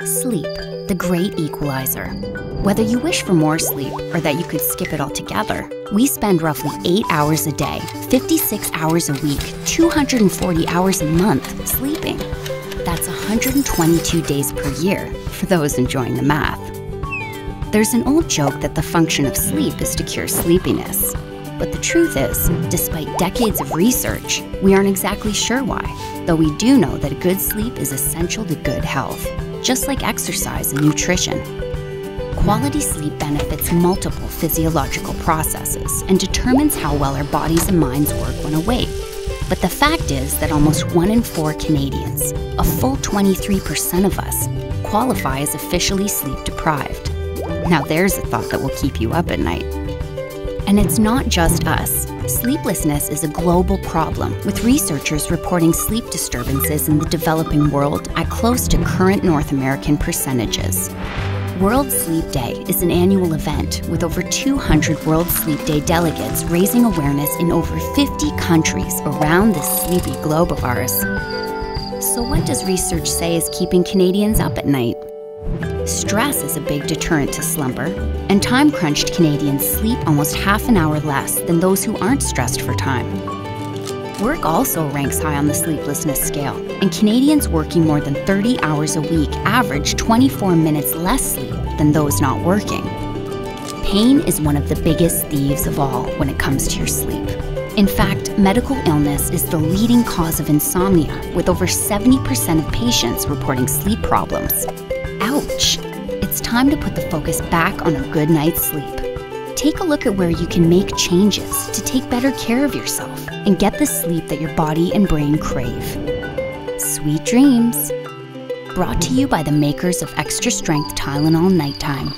Sleep, the great equalizer. Whether you wish for more sleep or that you could skip it altogether, we spend roughly 8 hours a day, 56 hours a week, 240 hours a month sleeping. That's 122 days per year, for those enjoying the math. There's an old joke that the function of sleep is to cure sleepiness. But the truth is, despite decades of research, we aren't exactly sure why, though we do know that a good sleep is essential to good health, just like exercise and nutrition. Quality sleep benefits multiple physiological processes and determines how well our bodies and minds work when awake. But the fact is that almost 1 in 4 Canadians, a full 23% of us, qualify as officially sleep deprived. Now there's a thought that will keep you up at night. And it's not just us. Sleeplessness is a global problem, with researchers reporting sleep disturbances in the developing world at close to current North American percentages. World Sleep Day is an annual event with over 200 World Sleep Day delegates raising awareness in over 50 countries around this sleepy globe of ours. So what does research say is keeping Canadians up at night? Stress is a big deterrent to slumber, and time-crunched Canadians sleep almost half an hour less than those who aren't stressed for time. Work also ranks high on the sleeplessness scale, and Canadians working more than 30 hours a week average 24 minutes less sleep than those not working. Pain is one of the biggest thieves of all when it comes to your sleep. In fact, medical illness is the leading cause of insomnia, with over 70% of patients reporting sleep problems. Ouch! It's time to put the focus back on a good night's sleep. Take a look at where you can make changes to take better care of yourself and get the sleep that your body and brain crave. Sweet dreams! Brought to you by the makers of Extra Strength Tylenol Nighttime.